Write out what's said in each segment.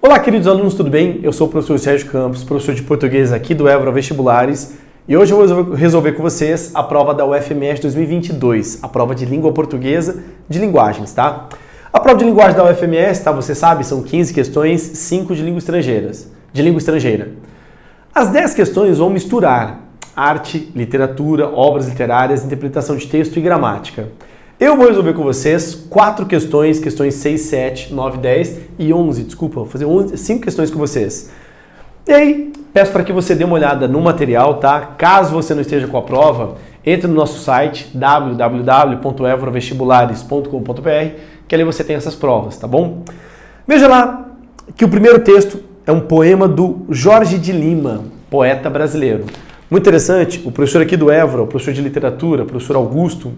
Olá, queridos alunos, tudo bem? Eu sou o professor Sérgio Campos, professor de português aqui do Évora Vestibulares, e hoje eu vou resolver com vocês a prova da UFMS 2022, a prova de língua portuguesa de linguagens, tá? A prova de linguagem da UFMS, tá? Você sabe, são 15 questões, 5 de língua estrangeira. As 10 questões vão misturar arte, literatura, obras literárias, interpretação de texto e gramática. Eu vou resolver com vocês 4 questões, questões 6, 7, 9, 10 e 11, desculpa, vou fazer 5 questões com vocês. E aí, peço para que você dê uma olhada no material, tá? Caso você não esteja com a prova, entre no nosso site www.evoravestibulares.com.br, que ali você tem essas provas, tá bom? Veja lá que o primeiro texto é um poema do Jorge de Lima, poeta brasileiro. Muito interessante, o professor aqui do Évora, o professor de literatura, o professor Augusto,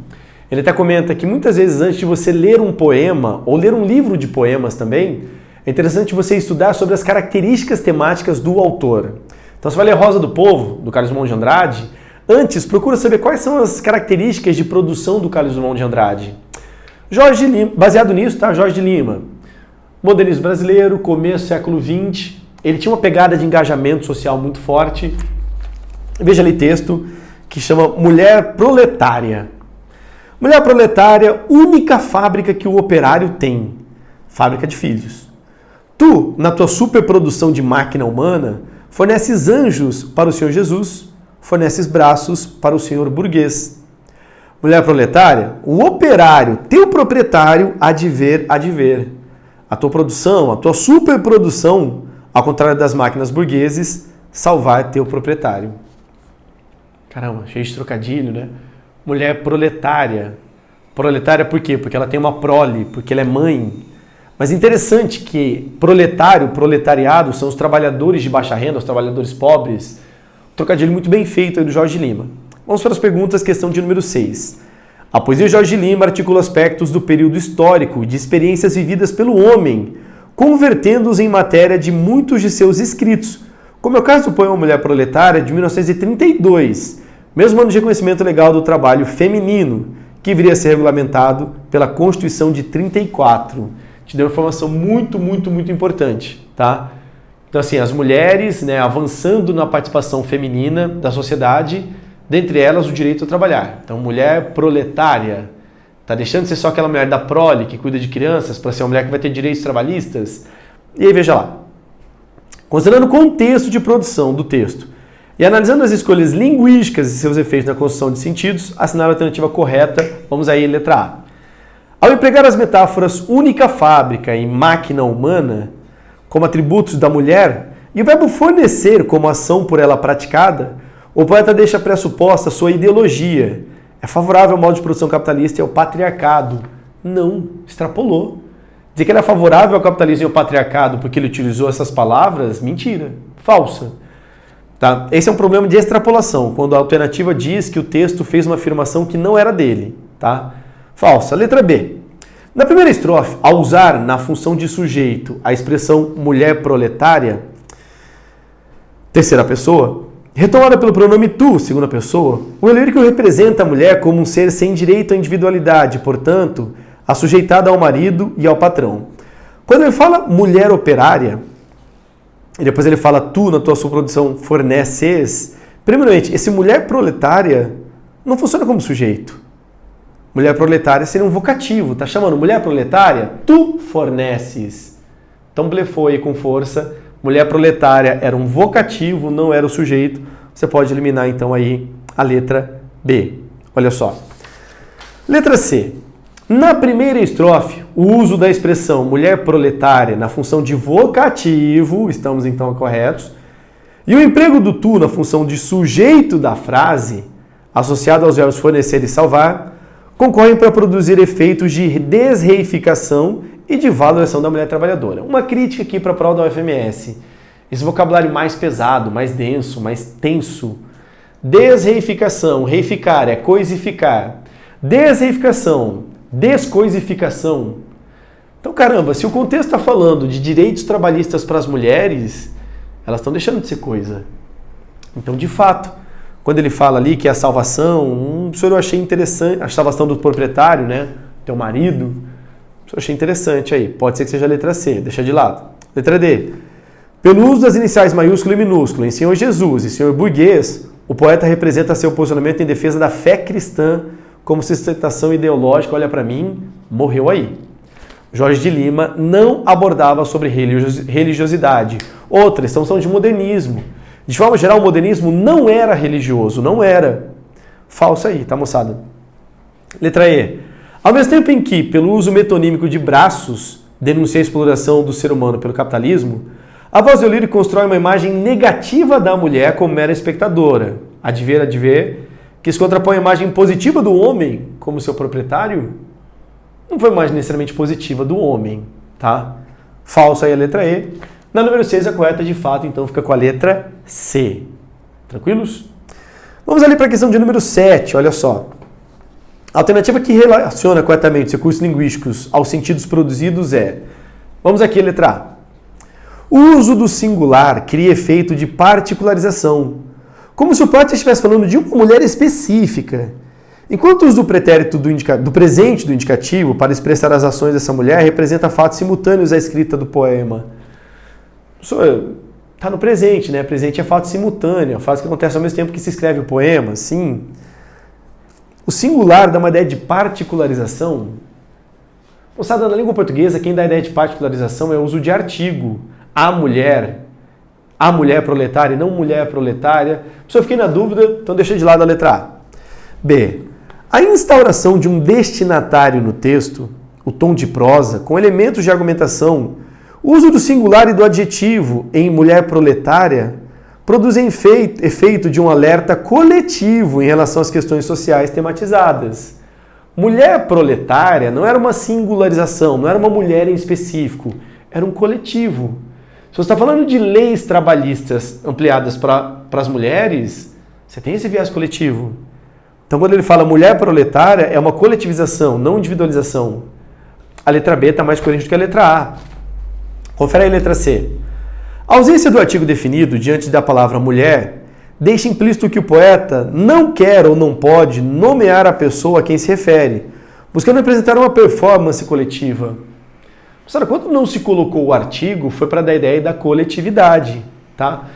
ele até comenta que muitas vezes antes de você ler um poema, ou ler um livro de poemas também, é interessante você estudar sobre as características temáticas do autor. Então você vai ler Rosa do Povo, do Carlos Drummond de Andrade, antes procura saber quais são as características de produção do Carlos Drummond de Andrade. Jorge de Lima, baseado nisso, tá? Jorge de Lima, modernismo brasileiro, começo do século XX, ele tinha uma pegada de engajamento social muito forte. Veja ali texto que chama Mulher Proletária. Mulher proletária, única fábrica que o operário tem, fábrica de filhos. Tu, na tua superprodução de máquina humana, forneces anjos para o Senhor Jesus, forneces braços para o Senhor burguês. Mulher proletária, o operário, teu proprietário, há de ver. A tua produção, a tua superprodução, ao contrário das máquinas burgueses, salvar teu proprietário. Caramba, cheio de trocadilho, né? Mulher proletária. Proletária por quê? Porque ela tem uma prole, porque ela é mãe. Mas interessante que proletariado, são os trabalhadores de baixa renda, os trabalhadores pobres. Um trocadilho muito bem feito aí do Jorge de Lima. Vamos para as perguntas, questão de número 6. A poesia de Jorge de Lima articula aspectos do período histórico, de experiências vividas pelo homem, convertendo-os em matéria de muitos de seus escritos, como é o caso do poema Mulher Proletária, de 1932, mesmo ano de reconhecimento legal do trabalho feminino, que viria a ser regulamentado pela Constituição de 34. Te deu uma informação muito importante, tá? Então, assim, as mulheres, né, avançando na participação feminina da sociedade, dentre elas o direito a trabalhar. Então, mulher proletária, tá deixando de ser só aquela mulher da prole, que cuida de crianças, para ser uma mulher que vai ter direitos trabalhistas. E aí, veja lá. Considerando o contexto de produção do texto, e analisando as escolhas linguísticas e seus efeitos na construção de sentidos, assinar a alternativa correta. Vamos aí, letra A. Ao empregar as metáforas única fábrica e máquina humana como atributos da mulher, e o verbo fornecer como ação por ela praticada, o poeta deixa pressuposta sua ideologia. É favorável ao modo de produção capitalista e ao patriarcado. Não, extrapolou. Dizer que ele é favorável ao capitalismo e ao patriarcado porque ele utilizou essas palavras, mentira, falsa. Tá? Esse é um problema de extrapolação, quando a alternativa diz que o texto fez uma afirmação que não era dele. Tá? Falsa. Letra B. Na primeira estrofe, ao usar na função de sujeito a expressão mulher proletária, terceira pessoa, retomada pelo pronome tu, segunda pessoa, o lírico representa a mulher como um ser sem direito à individualidade, portanto, assujeitada ao marido e ao patrão. Quando ele fala mulher operária, e depois ele fala, tu, na tua subprodução, forneces. Primeiramente, esse mulher proletária não funciona como sujeito. Mulher proletária seria um vocativo. Tá chamando mulher proletária? Tu forneces. Então blefou aí com força. Mulher proletária era um vocativo, não era o sujeito. Você pode eliminar então aí a letra B. Olha só. Letra C. Na primeira estrofe, o uso da expressão mulher proletária na função de vocativo, estamos então corretos, e o emprego do tu na função de sujeito da frase, associado aos verbos fornecer e salvar, concorrem para produzir efeitos de desreificação e de valoração da mulher trabalhadora. Uma crítica aqui para a prova da UFMS. Esse vocabulário mais pesado, mais denso, mais tenso. Desreificação, reificar é coisificar. Desreificação, descoisificação. Então, caramba, se o contexto está falando de direitos trabalhistas para as mulheres, elas estão deixando de ser coisa. Então, de fato, quando ele fala ali que é a salvação, eu achei interessante, a salvação do proprietário, né, teu marido, eu achei interessante aí. Pode ser que seja a letra C, deixa de lado. Letra D. Pelo uso das iniciais maiúsculo e minúsculo em Senhor Jesus e Senhor burguês, o poeta representa seu posicionamento em defesa da fé cristã como sustentação ideológica. Olha para mim, morreu aí. Jorge de Lima não abordava sobre religiosidade. Outra, estamos de modernismo. De forma geral, o modernismo não era religioso, não era. Falso aí, tá, moçada? Letra E. Ao mesmo tempo em que, pelo uso metonímico de braços, denuncia a exploração do ser humano pelo capitalismo, a voz do lírico constrói uma imagem negativa da mulher como mera espectadora. Adver, que se contrapõe a imagem positiva do homem como seu proprietário. Não foi uma imagem necessariamente positiva do homem, tá? Falso aí a letra E. Na número 6, a correta de fato, então, fica com a letra C. Tranquilos? Vamos ali para a questão de número 7, olha só. A alternativa que relaciona corretamente os recursos linguísticos aos sentidos produzidos é... Vamos aqui, letra A. O uso do singular cria efeito de particularização, como se o poeta estivesse falando de uma mulher específica. Enquanto o uso do pretérito do presente do indicativo para expressar as ações dessa mulher representa fatos simultâneos à escrita do poema. Está no presente, né? Presente é fato simultâneo, é fato que acontece ao mesmo tempo que se escreve o poema, sim. O singular dá uma ideia de particularização. Moçada, na língua portuguesa, quem dá a ideia de particularização é o uso de artigo. A mulher proletária e não mulher proletária. Só fiquei na dúvida, então deixei de lado a letra A. B. A instauração de um destinatário no texto, o tom de prosa, com elementos de argumentação, o uso do singular e do adjetivo em mulher proletária, produzem efeito de um alerta coletivo em relação às questões sociais tematizadas. Mulher proletária não era uma singularização, não era uma mulher em específico, era um coletivo. Se você está falando de leis trabalhistas ampliadas para as mulheres, você tem esse viés coletivo. Então, quando ele fala mulher proletária, é uma coletivização, não individualização. A letra B está mais coerente do que a letra A. Confere aí a letra C. A ausência do artigo definido diante da palavra mulher deixa implícito que o poeta não quer ou não pode nomear a pessoa a quem se refere, buscando representar uma performance coletiva. Quando não se colocou o artigo, foi para dar a ideia da coletividade, tá?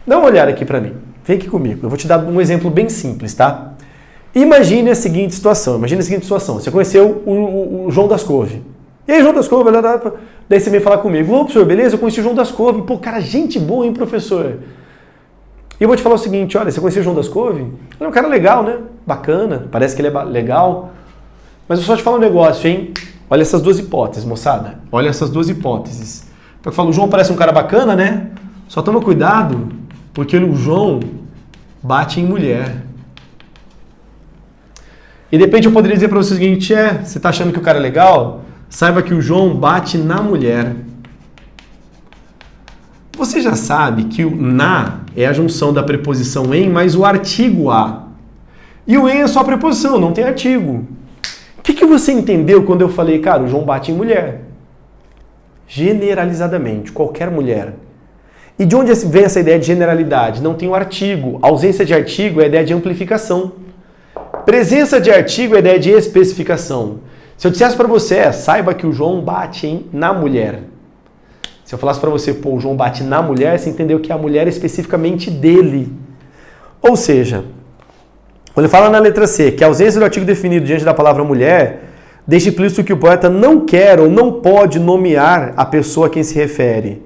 Dá uma olhada aqui para mim. Vem aqui comigo. Eu vou te dar um exemplo bem simples, tá? Imagine a seguinte situação. Você conheceu o João das Couve. E aí, João das Couve, daí você vem falar comigo. Ô, professor, beleza? Eu conheci o João das Couve. Pô, cara, gente boa, hein, professor? E eu vou te falar o seguinte, olha, você conheceu o João das Couve? Ele é um cara legal, né? Bacana, parece que ele é legal. Mas eu só te falo um negócio, hein? Olha essas duas hipóteses, moçada. Olha essas duas hipóteses. Eu falo, o João parece um cara bacana, né? Só toma cuidado, porque o João bate em mulher. E de repente eu poderia dizer para você o seguinte, você tá achando que o cara é legal? Saiba que o João bate na mulher. Você já sabe que o na é a junção da preposição em mais o artigo a. E o em é só a preposição, não tem artigo. O que você entendeu quando eu falei, cara, o João bate em mulher? Generalizadamente, qualquer mulher. E de onde vem essa ideia de generalidade? Não tem o artigo. A ausência de artigo é a ideia de amplificação. Presença de artigo é a ideia de especificação. Se eu dissesse para você, saiba que o João bate na mulher. Se eu falasse para você, pô, o João bate na mulher, você entendeu que a mulher é especificamente dele. Ou seja, quando ele fala na letra C que a ausência do artigo definido diante da palavra mulher deixa implícito que o poeta não quer ou não pode nomear a pessoa a quem se refere.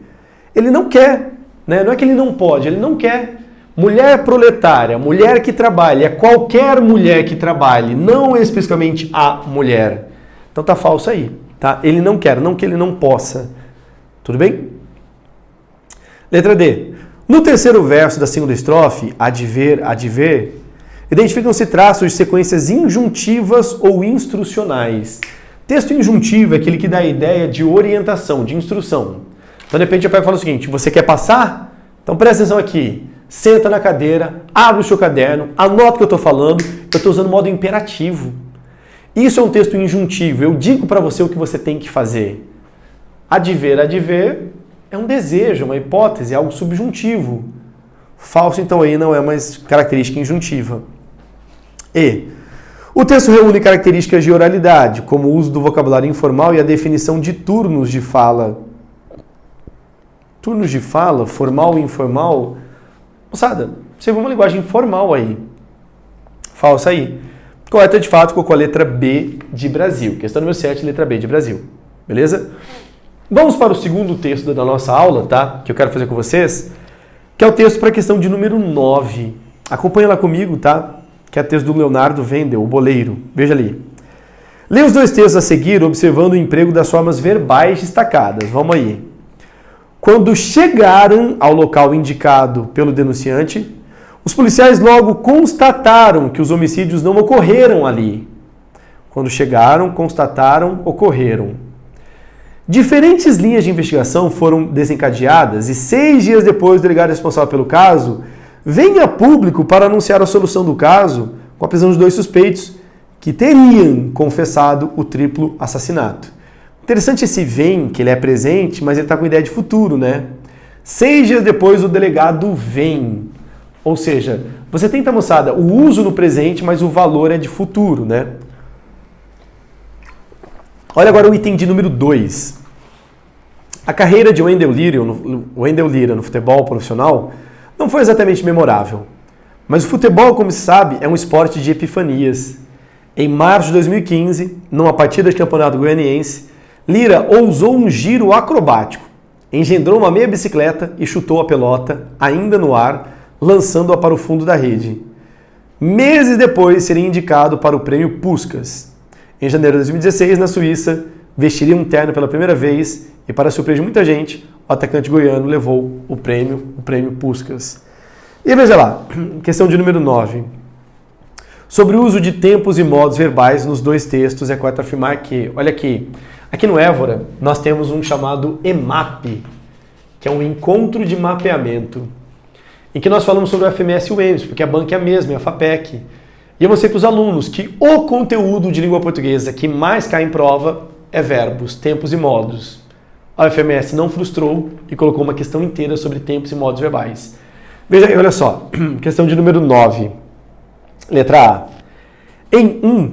Ele não quer, né? Não é que ele não pode, ele não quer. Mulher proletária, mulher que trabalhe, é qualquer mulher que trabalhe, não especificamente a mulher. Então tá falso aí, tá? Ele não quer, não que ele não possa. Tudo bem? Letra D. No terceiro verso da segunda estrofe, adver, identificam-se traços de sequências injuntivas ou instrucionais. Texto injuntivo é aquele que dá a ideia de orientação, de instrução. Então, de repente, eu pego e falo o seguinte, você quer passar? Então presta atenção aqui. Senta na cadeira, abre o seu caderno, anota o que eu estou falando, eu estou usando o modo imperativo. Isso é um texto injuntivo, eu digo para você o que você tem que fazer. Adver é um desejo, uma hipótese, é algo subjuntivo. Falso, então, aí não é mais característica injuntiva. E. O texto reúne características de oralidade, como o uso do vocabulário informal e a definição de turnos de fala. turnos de fala, formal e informal. Moçada, você vê uma linguagem formal aí. Falsa aí. Correta de fato com a letra B de Brasil. Questão número 7, letra B de Brasil. Beleza? Vamos para o segundo texto da nossa aula, tá? Que eu quero fazer com vocês, que é o texto para a questão de número 9. Acompanha lá comigo, tá? Que é o texto do Leonardo Wendel, o boleiro. Veja ali. Leia os dois textos a seguir, observando o emprego das formas verbais destacadas. Vamos aí. Quando chegaram ao local indicado pelo denunciante, os policiais logo constataram que os homicídios não ocorreram ali. Quando chegaram, constataram, ocorreram. Diferentes linhas de investigação foram desencadeadas e 6 dias depois o delegado responsável pelo caso vem a público para anunciar a solução do caso com a prisão de 2 suspeitos que teriam confessado o triplo assassinato. Interessante esse vem, que ele é presente, mas ele está com ideia de futuro, né? 6 dias depois o delegado vem. Ou seja, você tenta, moçada, o uso no presente, mas o valor é de futuro, né? Olha agora o item de número 2. A carreira de Wendel Lira no futebol profissional não foi exatamente memorável. Mas o futebol, como se sabe, é um esporte de epifanias. Em março de 2015, numa partida de campeonato goianiense, Lira ousou um giro acrobático, engendrou uma meia bicicleta e chutou a pelota, ainda no ar, lançando-a para o fundo da rede. Meses depois, seria indicado para o prêmio Puskás. Em janeiro de 2016, na Suíça, vestiria um terno pela primeira vez e, para surpresa de muita gente, o atacante goiano levou o prêmio Puskás. E veja lá, questão de número 9. Sobre o uso de tempos e modos verbais nos dois textos, é correto afirmar que, olha aqui no Évora, nós temos um chamado EMAP, que é um encontro de mapeamento, em que nós falamos sobre o FMS e o EMS, porque a banca é a mesma, é a FAPEC. E eu mostrei para os alunos que o conteúdo de língua portuguesa que mais cai em prova é verbos, tempos e modos. A FMS não frustrou e colocou uma questão inteira sobre tempos e modos verbais. Veja aí, olha só, questão de número 9. Letra A. Em 1,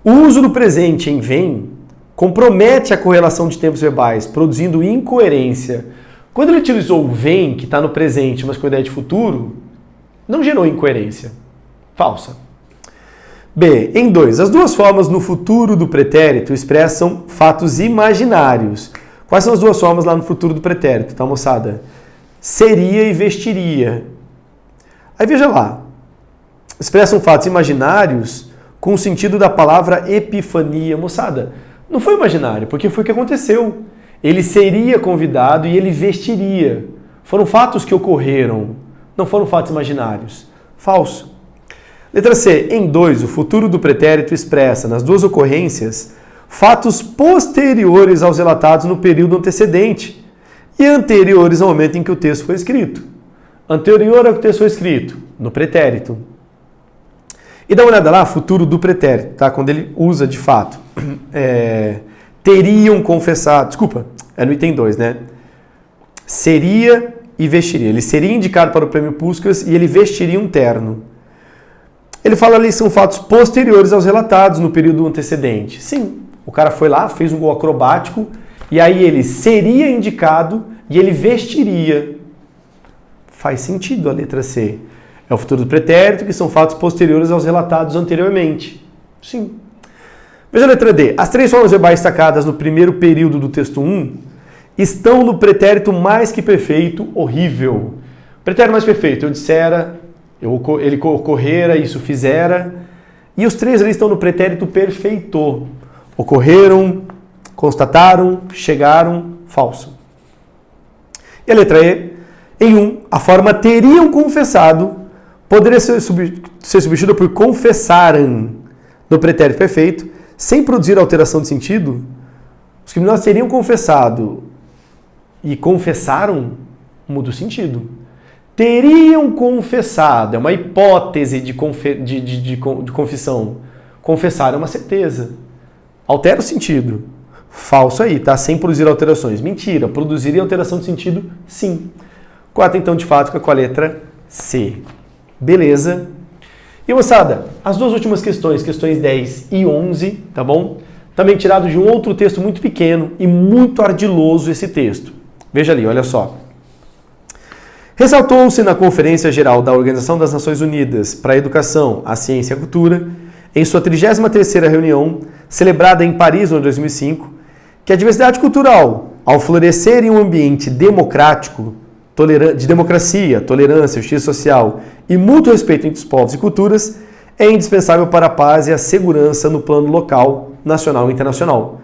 o uso do presente em vem compromete a correlação de tempos verbais, produzindo incoerência. Quando ele utilizou o vem, que está no presente, mas com ideia de futuro, não gerou incoerência. Falsa. B. Em 2, as duas formas no futuro do pretérito expressam fatos imaginários. Quais são as duas formas lá no futuro do pretérito, tá, moçada? Seria e vestiria. Aí veja lá. Expressam fatos imaginários com o sentido da palavra epifania. Moçada, não foi imaginário, porque foi o que aconteceu. Ele seria convidado e ele vestiria. Foram fatos que ocorreram, não foram fatos imaginários. Falso. Letra C. Em 2, o futuro do pretérito expressa, nas duas ocorrências, fatos posteriores aos relatados no período antecedente e anteriores ao momento em que o texto foi escrito. Anterior ao que o texto foi escrito, no pretérito. E dá uma olhada lá, futuro do pretérito, tá? Quando ele usa de fato. Teriam confessado, desculpa, é no item 2, né? Seria e vestiria. Ele seria indicado para o prêmio Puskás e ele vestiria um terno. Ele fala ali, são fatos posteriores aos relatados no período antecedente. Sim, o cara foi lá, fez um gol acrobático e aí ele seria indicado e ele vestiria. Faz sentido a letra C. É o futuro do pretérito, que são fatos posteriores aos relatados anteriormente. Sim. Veja a letra D. As 3 formas verbais destacadas no primeiro período do texto 1 estão no pretérito mais que perfeito, horrível. Pretérito mais perfeito, eu dissera, ele ocorrera, isso fizera. E os 3 ali estão no pretérito perfeito. Ocorreram, constataram, chegaram, falso. E a letra E. Em 1, a forma teriam confessado poderia ser substituída por confessaram no pretérito perfeito, sem produzir alteração de sentido. Os criminosos teriam confessado e confessaram, muda o sentido. Teriam confessado, é uma hipótese de confissão. Confessar é uma certeza. Altera o sentido. Falso aí, tá? Sem produzir alterações. Mentira, produziria alteração de sentido? Sim. 4, então, de fato, com a letra C. Beleza? E, moçada, as duas últimas questões, questões 10 e 11, tá bom? Também tirado de um outro texto muito pequeno e muito ardiloso esse texto. Veja ali, olha só. Ressaltou-se na Conferência Geral da Organização das Nações Unidas para a Educação, a Ciência e a Cultura, em sua 33ª reunião, celebrada em Paris no ano 2005, que a diversidade cultural, ao florescer em um ambiente democrático, de democracia, tolerância, justiça social e mútuo respeito entre os povos e culturas, é indispensável para a paz e a segurança no plano local, nacional e internacional,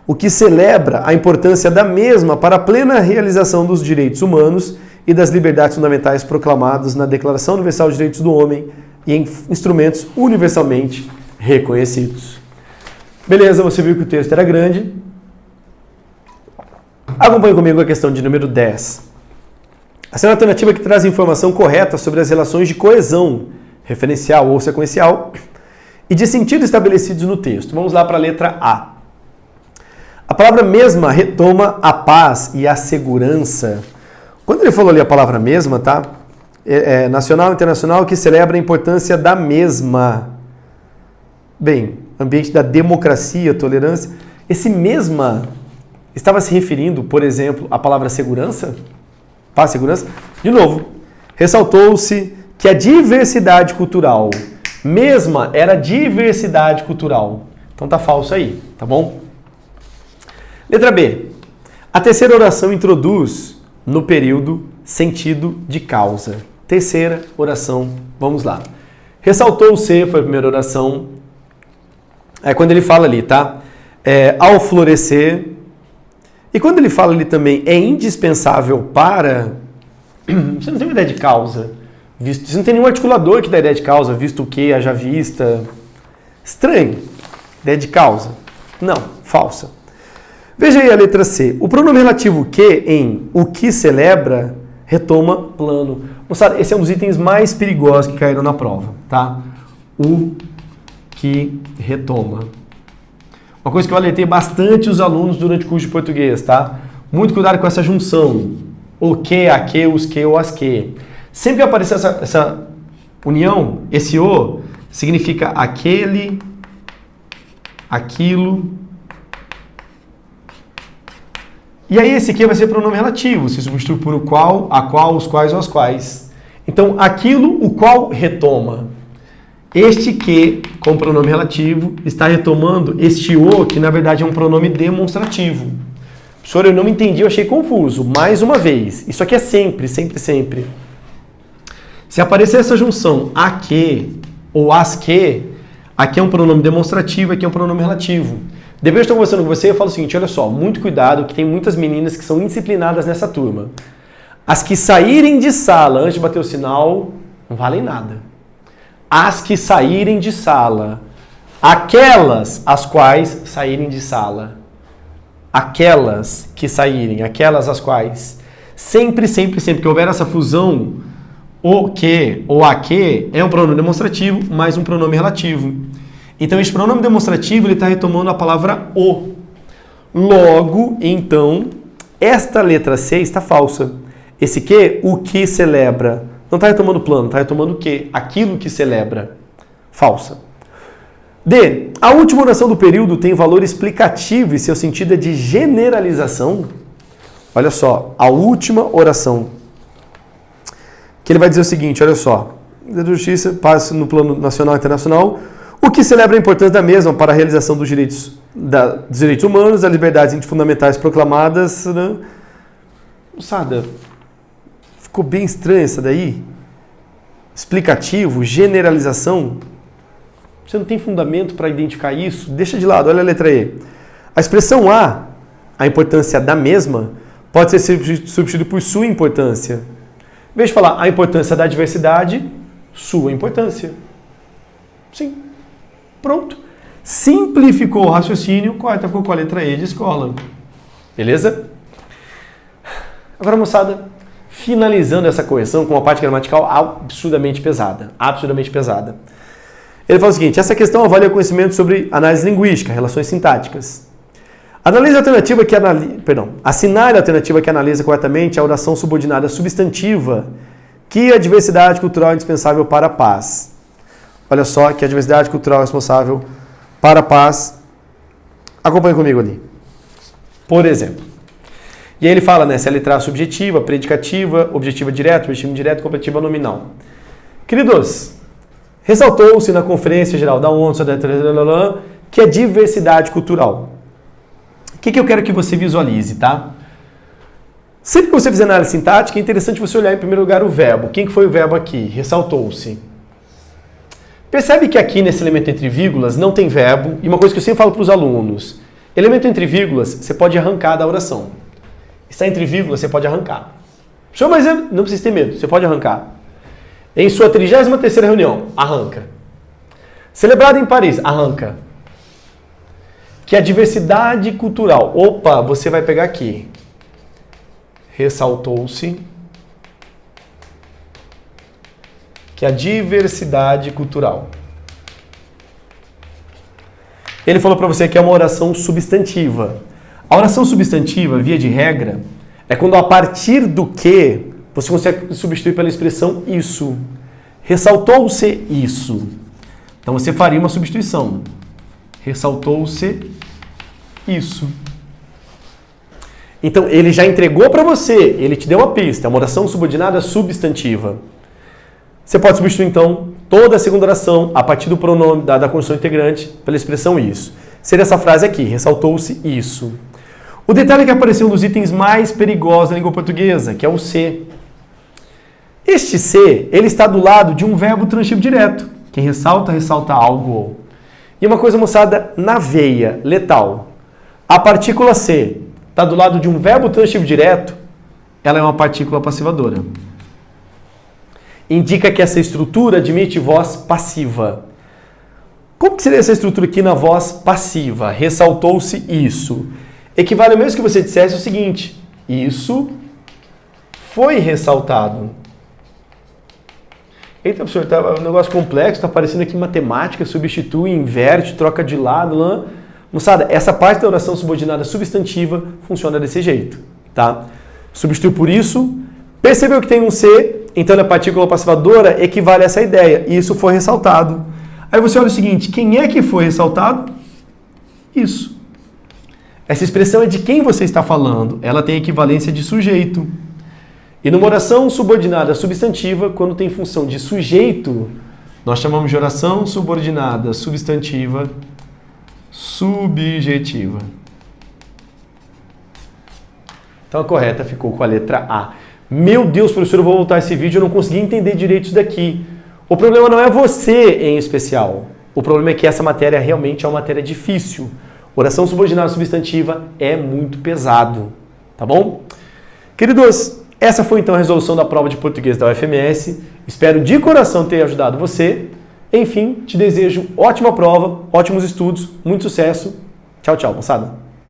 o que celebra a importância da mesma para a plena realização dos direitos humanos e das liberdades fundamentais proclamados na Declaração Universal de Direitos do Homem e em instrumentos universalmente reconhecidos. Beleza, você viu que o texto era grande. Acompanhe comigo a questão de número 10. A segunda alternativa que traz informação correta sobre as relações de coesão, referencial ou sequencial, e de sentido estabelecidos no texto. Vamos lá para a letra A. A palavra mesma retoma a paz e a segurança. Quando ele falou ali a palavra mesma, tá? É nacional e internacional que celebra a importância da mesma. Bem, ambiente da democracia, tolerância. Esse mesma estava se referindo, por exemplo, à palavra segurança? Paz, segurança? De novo, ressaltou-se que a diversidade cultural, mesma era diversidade cultural. Então tá falso aí, tá bom? Letra B. A terceira oração introduz no período sentido de causa. Terceira oração, vamos lá. Ressaltou-se, foi a primeira oração. É quando ele fala ali, tá? Ao florescer. E quando ele fala ali também, é indispensável para... Você não tem uma ideia de causa. Você não tem nenhum articulador que dá ideia de causa, visto o que, haja vista. Estranho. Ideia de causa. Não, falsa. Veja aí a letra C. O pronome relativo que em o que celebra retoma plano. Moçada, esse é um dos itens mais perigosos que caíram na prova, tá? O que retoma. Uma coisa que eu alertei bastante os alunos durante o curso de português, tá? Muito cuidado com essa junção. O que, a que, os que ou as que. Sempre que aparecer essa união, esse o significa aquele, aquilo. E aí esse que vai ser pronome relativo, se substitui por o qual, a qual, os quais ou as quais. Então, aquilo, o qual retoma. Este que, com pronome relativo, está retomando este o, que na verdade é um pronome demonstrativo. Professor, eu não entendi, eu achei confuso. Mais uma vez, isso aqui é sempre, sempre, sempre. Se aparecer essa junção a que ou as que, aqui é um pronome demonstrativo, aqui é um pronome relativo. Depois eu estou conversando com você, eu falo o seguinte, olha só, muito cuidado, que tem muitas meninas que são indisciplinadas nessa turma. As que saírem de sala antes de bater o sinal, não valem nada. As que saírem de sala, aquelas as quais saírem de sala. Aquelas que saírem, aquelas as quais. Sempre, sempre, sempre que houver essa fusão, o que ou a que é um pronome demonstrativo mais um pronome relativo. Então, esse pronome demonstrativo ele está retomando a palavra o. Logo, então, esta letra C está falsa. Esse que, o que celebra, não está retomando plano, está retomando o que? Aquilo que celebra. Falsa. D. A última oração do período tem valor explicativo e seu sentido é de generalização. Olha só, a última oração. Que ele vai dizer o seguinte, olha só. Da justiça, paz no plano nacional e internacional. O que celebra a importância da mesma para a realização dos direitos humanos, das liberdades fundamentais proclamadas. Né? Moçada, ficou bem estranha essa daí? Explicativo, generalização. Você não tem fundamento para identificar isso? Deixa de lado, olha a letra E. A expressão a importância da mesma, pode ser substituída por sua importância. Em vez de falar a importância da diversidade, sua importância. Sim. Pronto. Simplificou o raciocínio, corta, ficou com a letra E de escola. Beleza? Agora, moçada, finalizando essa correção com uma parte gramatical absurdamente pesada. Absurdamente pesada. Ele fala o seguinte, essa questão avalia o conhecimento sobre análise linguística, relações sintáticas. Analise a alternativa que assinale a alternativa que analisa corretamente a oração subordinada substantiva que a diversidade cultural é indispensável para a paz. Olha só que a diversidade cultural é responsável para a paz. Acompanhe comigo ali. Por exemplo, E aí ele fala, né, se é a letra A subjetiva, predicativa, objetiva direta, objetivo indireto, completiva nominal. Queridos, ressaltou-se na Conferência Geral da ONU que é diversidade cultural. O que eu quero que você visualize, tá? Sempre que você fizer análise sintática, é interessante você olhar em primeiro lugar o verbo. Quem que foi o verbo aqui? Ressaltou-se. Percebe que aqui nesse elemento entre vírgulas não tem verbo, e uma coisa que eu sempre falo para os alunos, elemento entre vírgulas você pode arrancar da oração. Está entre vírgulas, você pode arrancar. Chama exemplo, não precisa ter medo, você pode arrancar. Em sua 33ª reunião, arranca. Celebrado em Paris, arranca. Que a diversidade cultural, opa, você vai pegar aqui. Ressaltou-se que a diversidade cultural. Ele falou para você que é uma oração substantiva. A oração substantiva, via de regra, é quando a partir do que você consegue substituir pela expressão isso. Ressaltou-se isso. Então você faria uma substituição. Ressaltou-se isso. Então ele já entregou para você, ele te deu uma pista, é uma oração subordinada substantiva. Você pode substituir então toda a segunda oração a partir do pronome da conjunção integrante pela expressão isso. Seria essa frase aqui, ressaltou-se isso. O detalhe é que apareceu um dos itens mais perigosos da língua portuguesa, que é o se. Este se, ele está do lado de um verbo transitivo direto. Quem ressalta, ressalta algo. E uma coisa, moçada, na veia, letal. A partícula se está do lado de um verbo transitivo direto, ela é uma partícula passivadora. Indica que essa estrutura admite voz passiva. Como que seria essa estrutura aqui na voz passiva? Ressaltou-se isso. Equivale ao mesmo que você dissesse o seguinte: isso foi ressaltado. Eita, professor, tá um negócio complexo, está aparecendo aqui matemática, substitui, inverte, troca de lado. Moçada, essa parte da oração subordinada substantiva funciona desse jeito, tá? Substitui por isso, percebeu que tem um se, então a partícula passivadora equivale a essa ideia. Isso foi ressaltado. Aí você olha o seguinte, quem é que foi ressaltado? Isso. Essa expressão é de quem você está falando. Ela tem equivalência de sujeito. E numa oração subordinada substantiva, quando tem função de sujeito, nós chamamos de oração subordinada substantiva subjetiva. Então a correta ficou com a letra A. Meu Deus, professor, eu vou voltar esse vídeo, eu não consegui entender direito isso daqui. O problema não é você em especial. O problema é que essa matéria realmente é uma matéria difícil. Oração subordinada substantiva é muito pesado. Tá bom? Queridos, essa foi então a resolução da prova de português da UFMS. Espero de coração ter ajudado você. Enfim, te desejo ótima prova, ótimos estudos, muito sucesso. Tchau, tchau, moçada.